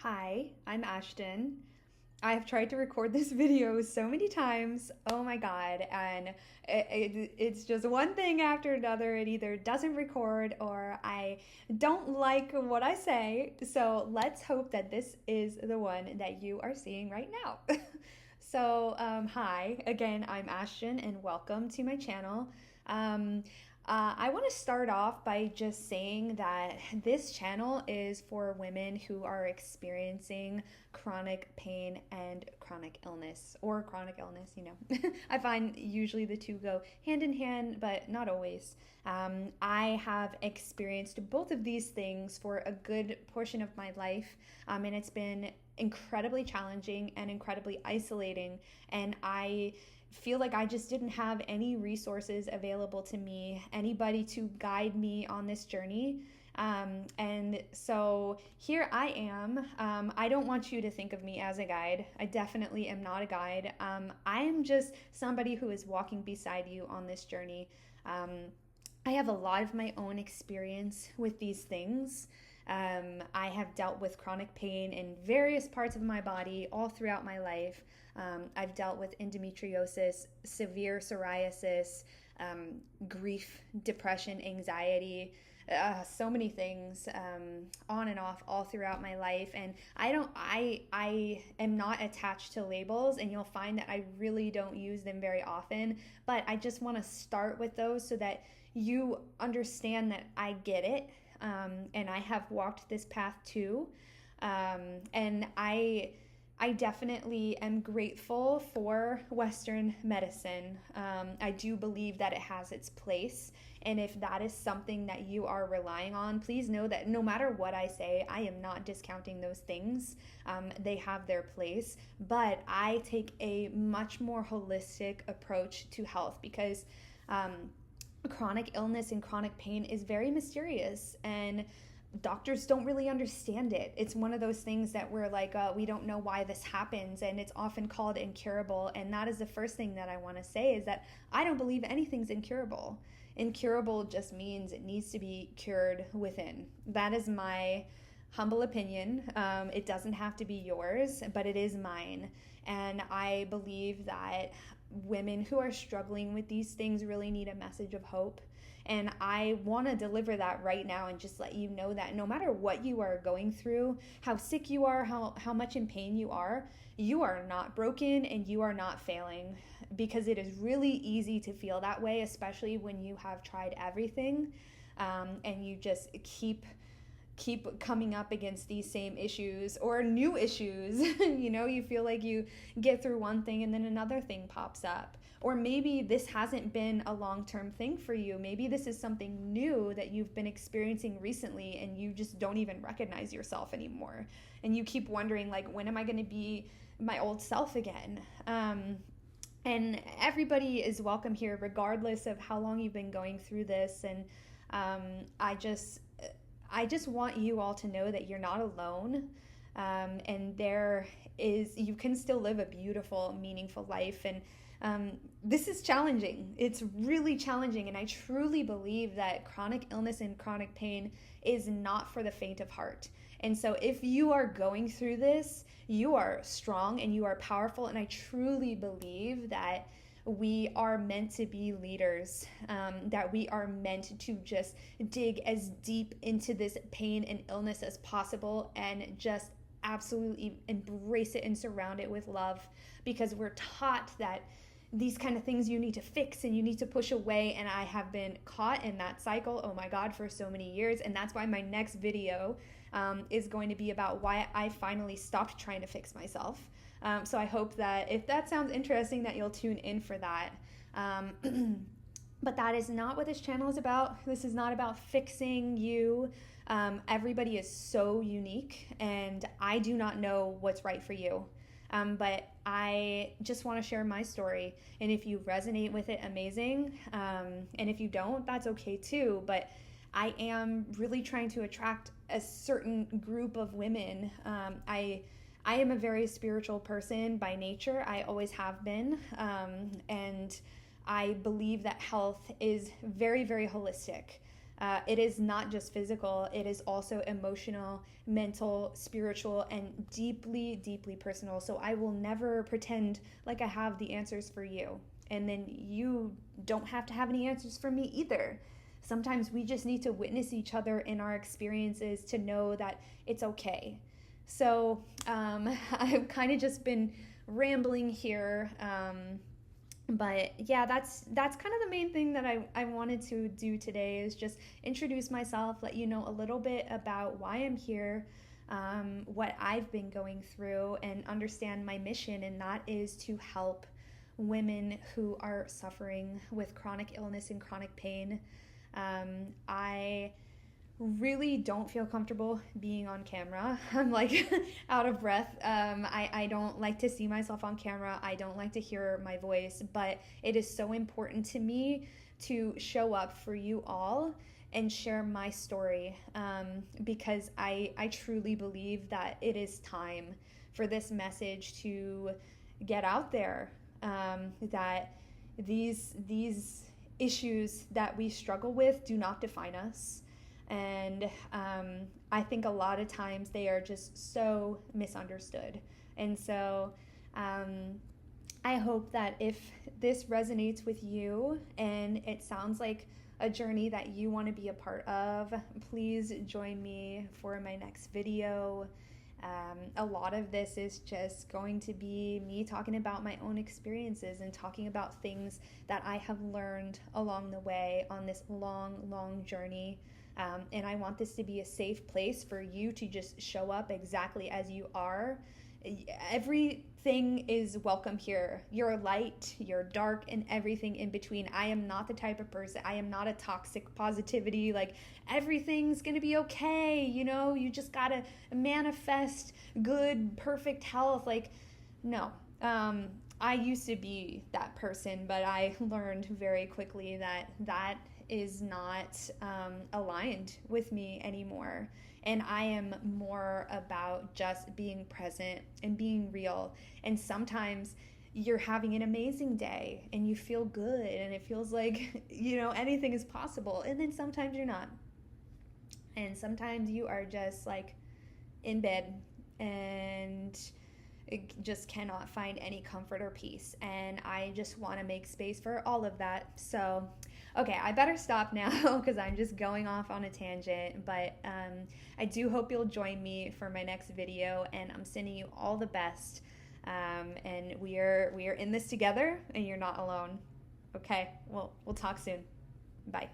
Hi, I'm Ashton. I've tried to record this video so many times. Oh my God. And it's just one thing after another. It either doesn't record or I don't like what I say. So let's hope that this is the one that you are seeing right now. Hi, again, I'm Ashton and welcome to my channel. Um, I want to start off by just saying that this channel is for women who are experiencing chronic pain and chronic illness, or chronic illness. I find usually the two go hand in hand, but not always. I have experienced both of these things for a good portion of my life, and it's been incredibly challenging and incredibly isolating. And I feel like I just didn't have any resources available to me, anybody to guide me on this journey. And so here I am. I don't want you to think of me as a guide. I definitely am not a guide. I am just somebody who is walking beside you on this journey. I have a lot of my own experience with these things. I have dealt with chronic pain in various parts of my body all throughout my life. I've dealt with endometriosis, severe psoriasis, grief, depression, anxiety, so many things, on and off all throughout my life. And I am not attached to labels, and you'll find that I really don't use them very often, but I just want to start with those so that you understand that I get it. And I have walked this path too. And I definitely am grateful for Western medicine. I do believe that it has its place. And if that is something that you are relying on, please know that no matter what I say, I am not discounting those things. They have their place. But I take a much more holistic approach to health because chronic illness and chronic pain is very mysterious, and doctors don't really understand it. It's one of those things that we're like, we don't know why this happens, and it's often called incurable. And that is the first thing that I want to say, is that I don't believe anything's incurable. Incurable just means it needs to be cured within. That is my humble opinion. It doesn't have to be yours, but it is mine. And I believe that women who are struggling with these things really need a message of hope. And I want to deliver that right now and just let you know that no matter what you are going through, how sick you are, how much in pain you are not broken and you are not failing, because it is really easy to feel that way, especially when you have tried everything, and you just keep coming up against these same issues or new issues. You feel like you get through one thing and then another thing pops up. Or maybe this hasn't been a long-term thing for you. Maybe this is something new that you've been experiencing recently and you just don't even recognize yourself anymore. And you keep wondering, like, when am I going to be my old self again? And everybody is welcome here, regardless of how long you've been going through this. And I just want you all to know that you're not alone, and you can still live a beautiful, meaningful life. And this is challenging. It's really challenging, and I truly believe that chronic illness and chronic pain is not for the faint of heart. And so if you are going through this, you are strong and you are powerful, and I truly believe that we are meant to be leaders, that we are meant to just dig as deep into this pain and illness as possible and just absolutely embrace it and surround it with love, because we're taught that these kind of things you need to fix and you need to push away. And I have been caught in that cycle, oh my God, for so many years. And that's why my next video is going to be about why I finally stopped trying to fix myself. So I hope that if that sounds interesting, that you'll tune in for that. But that is not what this channel is about. This is not about fixing you. Everybody is so unique, and I do not know what's right for you. But I just want to share my story. And if you resonate with it, amazing. And if you don't, that's okay too. But I am really trying to attract a certain group of women. I am a very spiritual person by nature. I always have been. And I believe that health is very, very holistic. It is not just physical, it is also emotional, mental, spiritual, and deeply, deeply personal. So I will never pretend like I have the answers for you. And then you don't have to have any answers for me either. Sometimes we just need to witness each other in our experiences to know that it's okay. So I've kind of just been rambling here. But yeah, that's kind of the main thing that I wanted to do today, is just introduce myself, let you know a little bit about why I'm here, what I've been going through, and understand my mission, and that is to help women who are suffering with chronic illness and chronic pain. I really don't feel comfortable being on camera. I'm like out of breath. I don't like to see myself on camera. I don't like to hear my voice, but it is so important to me to show up for you all and share my story, because I truly believe that it is time for this message to get out there, that these issues that we struggle with do not define us. And I think a lot of times they are just so misunderstood. And so I hope that if this resonates with you and it sounds like a journey that you want to be a part of, please join me for my next video. A lot of this is just going to be me talking about my own experiences and talking about things that I have learned along the way on this long, long journey. And I want this to be a safe place for you to just show up exactly as you are. Everything is welcome here. Your light, your dark, and everything in between. I am not the type of person, I am not a toxic positivity, like everything's gonna be okay, you just gotta manifest good, perfect health. Like, no. I used to be that person, but I learned very quickly that that is not aligned with me anymore. And I am more about just being present and being real. And sometimes you're having an amazing day and you feel good and it feels like, anything is possible. And then sometimes you're not. And sometimes you are just like in bed and just cannot find any comfort or peace. And I just want to make space for all of that. So, okay, I better stop now because I'm just going off on a tangent. But I do hope you'll join me for my next video, and I'm sending you all the best. And we are in this together, and you're not alone. Okay, well, we'll talk soon. Bye.